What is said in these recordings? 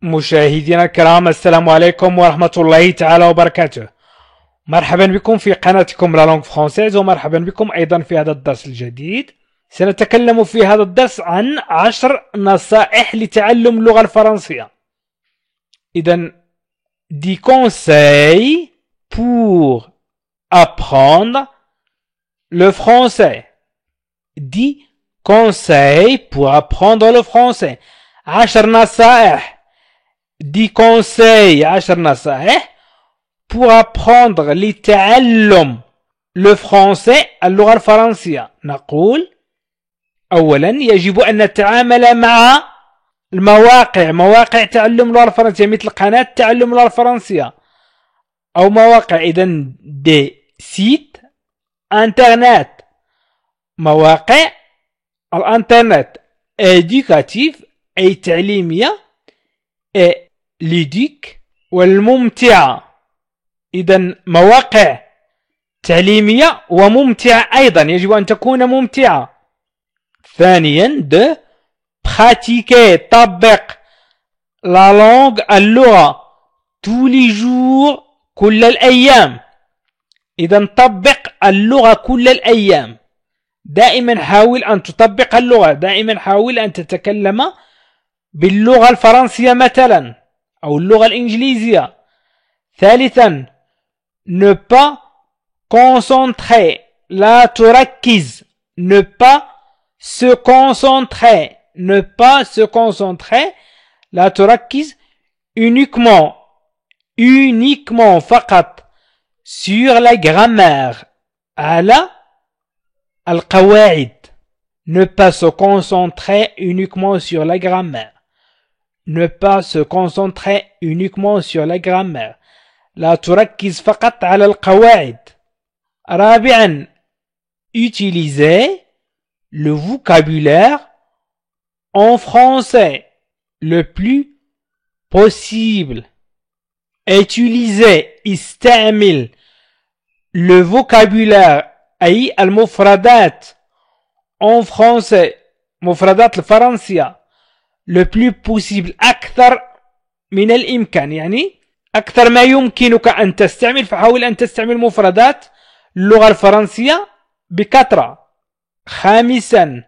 مشاهدينا الكرام، السلام عليكم ورحمة الله تعالى وبركاته. مرحبا بكم في قناتكم لا لونغ فرونسيز، ومرحبا بكم أيضا في هذا الدرس الجديد. سنتكلم في هذا الدرس عن 10 نصائح لتعلم اللغة الفرنسية. إذن 10 conseils pour apprendre le français. 10 conseils pour apprendre le français. 10 نصائح 10 conseils 10 نصائح pour apprendre لتعلم le français اللغة الفرنسية. نقول أولا يجب أن نتعامل مع مواقع تعلم اللغة الفرنسية، مثل قناة تعلم اللغة الفرنسية أو مواقع إذن دي سيت انترنت، مواقع الانترنت éducatif أي تعليمية، ليديك والممتعة. إذن مواقع تعليمية وممتعة أيضا، يجب أن تكون ممتعة. ثانيا de pratiquer طبق la langue اللغة tous les jours كل الأيام. إذن طبق اللغة كل الأيام، دائما حاول أن تطبق اللغة، دائما حاول أن تتكلم باللغة الفرنسية مثلا أو اللغة الإنجليزية. ثالثا ne pas concentrer لا تركز، ne pas se concentrer لا تركز uniquement فقط sur la grammaire على القواعد. Ne pas se concentrer uniquement sur la grammaire. Ne pas se concentrer uniquement sur la grammaire. لا تركز فقط على القواعد. رابعا utiliser le vocabulaire en français le plus possible. Utiliser استعمل le vocabulaire أي المفردات en français مفردات الفرنسية le plus possible أكثر من الإمكان، يعني أكثر ما يمكنك أن تستعمل، فحاول أن تستعمل مفردات اللغة الفرنسية بكثرة. خامسا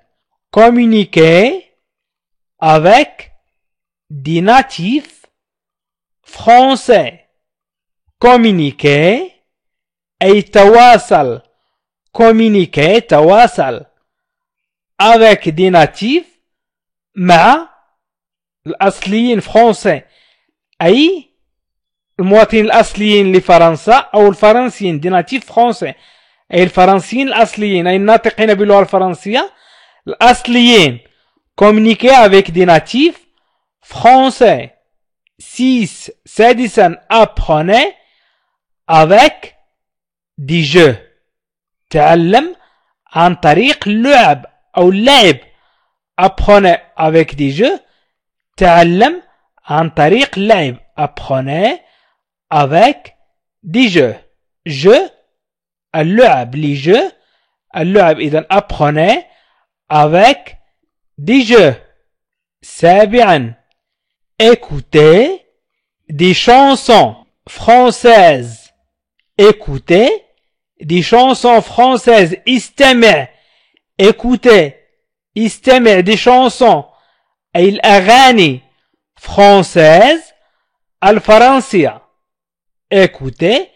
communiquer avec des natifs français. communiquer أي تواصل، تواصل avec des natifs مع الأصليين فرنسي، أي المواطنين الأصليين لفرنسا أو الفرنسيين دي ناتيف فرنسي، أي الفرنسيين الأصليين أي الناطقين باللغة الفرنسية الأصليين. communiquer avec des natifs français. 6 سادسا apprenez avec des jeux. تعلم عن طريق اللعب أو اللعب. apprenez avec des jeux تعلم عن طريق اللعب. apprenez avec des jeux. jeux اللعب، les jeux اللعب. إذن apprenez avec des jeux. سابعا écoutez des chansons françaises. écoutez des chansons françaises. استمع écoutez استمع des chansons أي الأغاني françaises الفرنسية. écoutez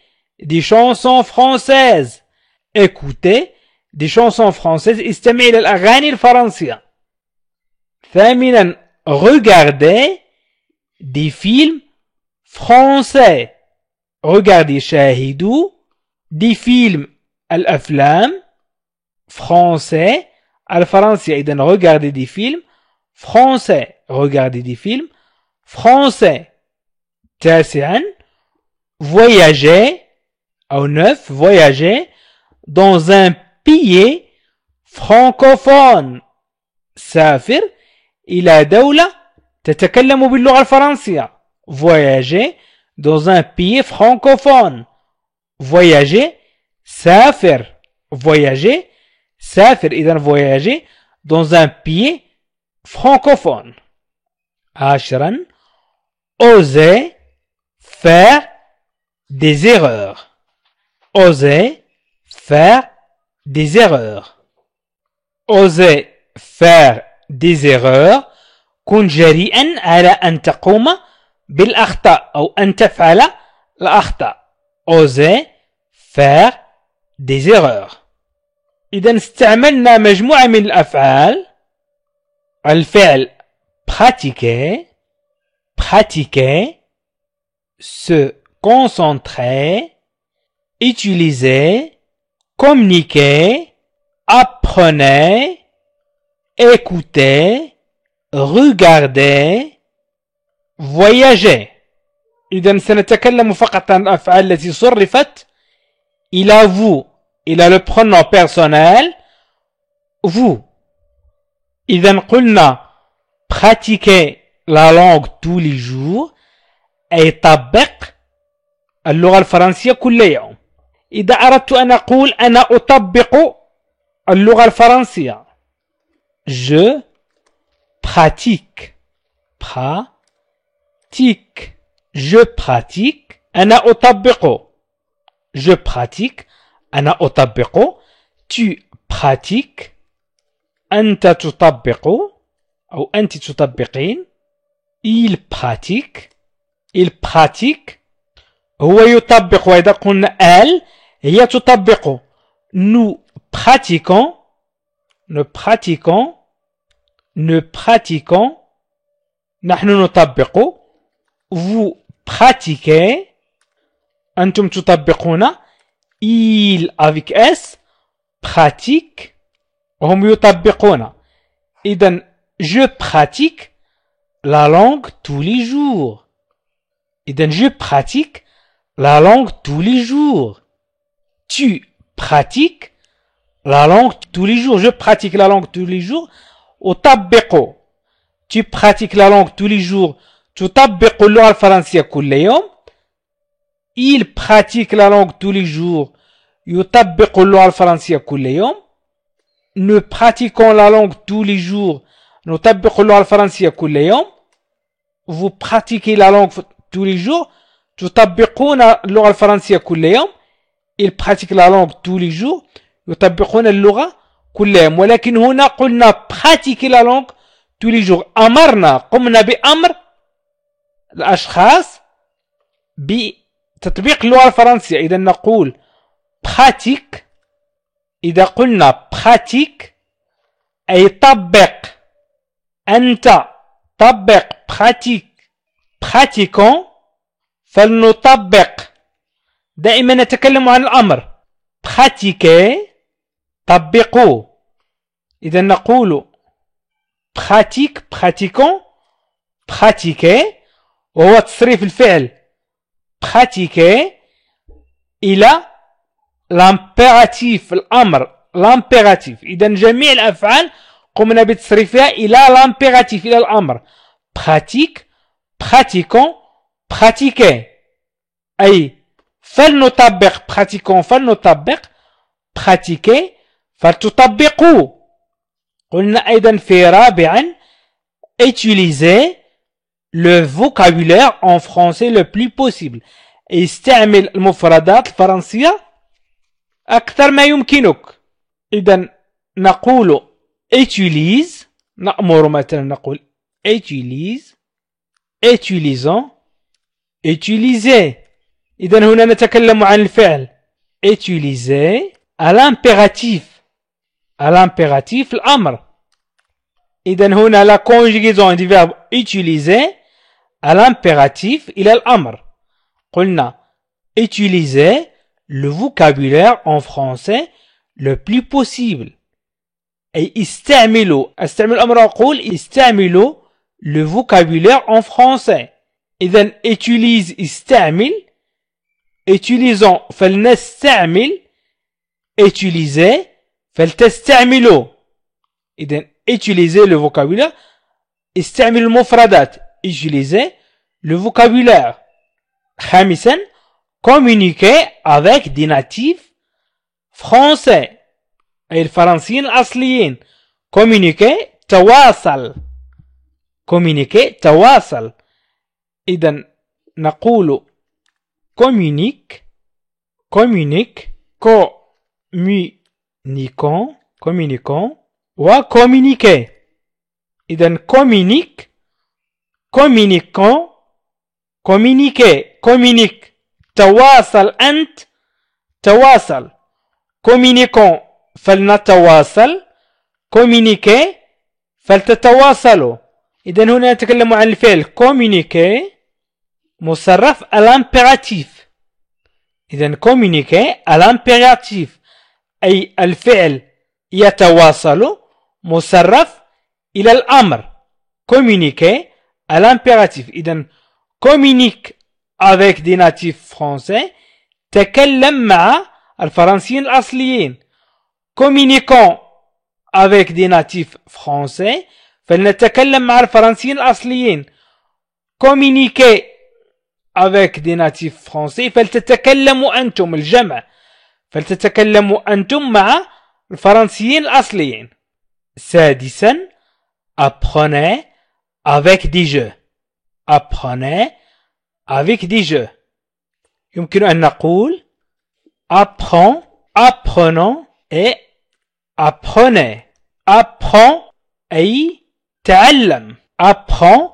des chansons françaises. écoutez des chansons françaises استمع إلى الأغاني الفرنسية. ثامنا regardez des films français. regardez شاهدوا des films الأفلام français الفرنسية. إذن regardez des films français. regardez des films français. تاسعا voyager أو 9 voyager dans un pays francophone. سافر إلى دولة تتكلم باللغة الفرنسية. voyager dans un pays francophone. voyager سافر. voyager سافر. إذن voyager dans un pays francophone. 10 oser faire des erreurs. Oser faire des erreurs. Oser faire des erreurs. كن جريئا على أن تقوم بالأخطاء أو أن تفعل الأخطاء. Oser faire des erreurs. إذا استعملنا مجموعة من الأفعال. الفعل pratiquer, pratiquer, se concentrer, utiliser, communiquer, apprenez, écoutez, regardez, voyager. إذا سنتكلم فقط عن الأفعال التي صرفت إلى vous, إلى le pronom personnel vous. إذا قلنا pratiquer la langue tous les jours أي طبق اللغة الفرنسية كل يوم. إذا أردت أن أقول أنا أطبق اللغة الفرنسية je pratique, pratique, je pratique, أنا أطبق, je pratique, أنا أطبق, tu pratiques, أنت تطبق أو أنت تطبقين, il pratique, il pratique, هو يطبق. وإذا قلنا elle هي تطبق. nous pratiquons, nous pratiquons, nous pratiquons, نحن نطبق. vous pratiquez, أنتم تطبقون. il avec s pratique, هم يطبقون. إذن je pratique la langue tous les jours. إذن je pratique la langue tous les jours. tu pratiques la langue tous les jours. Je pratique la langue tous les jours. أطبق. tu pratiques la langue tous les jours. تطبق اللغة الفرنسية كل يوم. il pratique la langue tous les jours. يطبق اللغة الفرنسية كل يوم. nous pratiquons la langue tous les jours. نطبق اللغة الفرنسية كل يوم. vous pratiquez la langue tous les jours. تطبقون اللغة الفرنسية كل يوم. il pratique la langue tous les jours. يطبقون اللغة كل يوم. ولكن هنا قلنا pratiquer la langue tous les jours. أمرنا، قمنا بأمر الأشخاص بتطبيق اللغة الفرنسية. إذا نقول pratique. إذا قلنا pratique أي طبق. أنت طبق pratique. pratiquons فلنطبق. دائما نتكلم عن الأمر. pratiquer طبقوا. إذا نقول pratique, pratiquons, pratiquer وهو تصريف الفعل pratiquer إلى l'impératif الأمر l'impératif. إذا جميع الأفعال قمنا بتصريفها إلى l'impératif إلى الأمر. pratique, pratiquons, pratiquer أي فلنطبق pratiquons فلنطبق pratiquer فلتطبقوا. قلنا أيضا في رابعا utiliser le vocabulaire en français le plus possible. استعمل المفردات الفرنسية أكثر ما يمكنك. إذا نقول utilise نأمر مثلا نقول utilise utilisons utiliser. إذا هنا نتكلم عن الفعل utiliser à l'impératif الأمر. إذا هنا la conjugaison du verbe utiliser à l'impératif إلى الأمر. قلنا utiliser le vocabulaire en français le plus possible. أي استعملوا الأمر أقول استعملوا le vocabulaire en français. إذا utilise استعمل. utilisons فلنستعمل. utiliser فلتستعملوا. إذا utiliser le vocabulaire استعمل المفردات. utiliser le vocabulaire. خامسا communiquer avec des natifs français أي الفرنسيين الأصليين. communiquer تواصل. communiquer تواصل. إذا نقول communique communiquant و communiquer. إذا communique communiquant communique تواصل أنت تواصل. communiquant فلنتواصل، communiquer فلتتواصلوا. إذا هنا نتكلم عن الفعل communiquer مصرف à l'impératif. إذا communiquer à l'impératif أي الفعل يتواصل مصرف إلى الأمر. communiquer à l'impératif. إذا communique avec des natifs français تكلم مع الفرنسيين الأصليين. communiquant avec des natifs français فلنتكلم مع الفرنسيين الأصليين. communiquer avec des natifs français فلتتكلموا أنتم الجمع، فلتتكلموا أنتم مع الفرنسيين الأصليين. سادسا apprenez avec des jeux. apprenez avec des jeux. يمكن أن نقول apprends apprenons et apprenez. apprends أي تعلم. apprends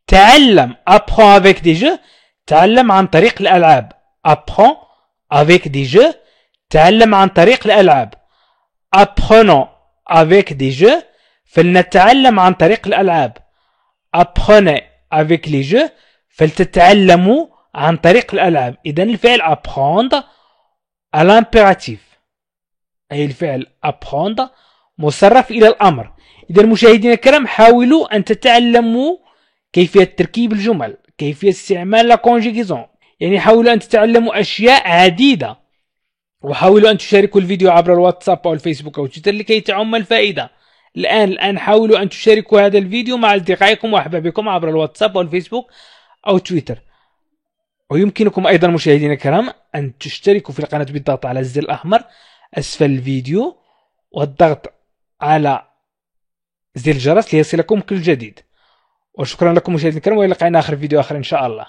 تعلم. apprends avec des jeux تعلم عن طريق الألعاب. apprends avec des jeux تعلم عن طريق الألعاب. apprenons avec des jeux فلنتعلم عن طريق الألعاب. apprenez avec les jeux فلتتعلموا عن طريق الألعاب. إذن الفعل apprendre à l'impératif أي الفعل apprendre مصرف إلى الأمر. إذا مشاهدينا الكرام حاولوا أن تتعلموا كيفية تركيب الجمل، كيفية استعمال لا كونجيغيزون، يعني حاولوا أن تتعلموا أشياء عديدة، وحاولوا أن تشاركوا الفيديو عبر الواتساب أو الفيسبوك أو تويتر لكي تعم الفائدة. الآن حاولوا أن تشاركوا هذا الفيديو مع أصدقائكم وأحبابكم عبر الواتساب أو الفيسبوك أو تويتر. ويمكنكم أيضا مشاهدينا الكرام أن تشتركوا في القناة بالضغط على الزر الأحمر أسفل الفيديو والضغط على زر الجرس ليصلكم كل جديد. وشكرا لكم مشاهدينا الكرام، وإلى لقاء آخر فيديو آخر إن شاء الله.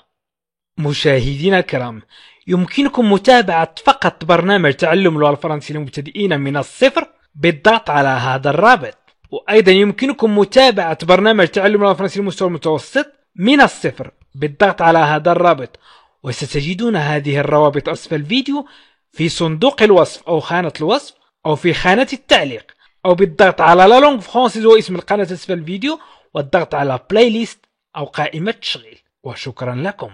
مشاهدينا الكرام، يمكنكم متابعة فقط برنامج تعلم اللغة الفرنسية للمبتدئين من الصفر بالضغط على هذا الرابط. وأيضا يمكنكم متابعة برنامج تعلم اللغة الفرنسية للمستوى المتوسط من الصفر بالضغط على هذا الرابط. وستجدون هذه الروابط أسفل الفيديو في صندوق الوصف أو خانة الوصف أو في خانة التعليق، أو بالضغط على لا لونغ فرانسيز واسم القناة أسفل الفيديو والضغط على بلاي ليست أو قائمة تشغيل. وشكرا لكم.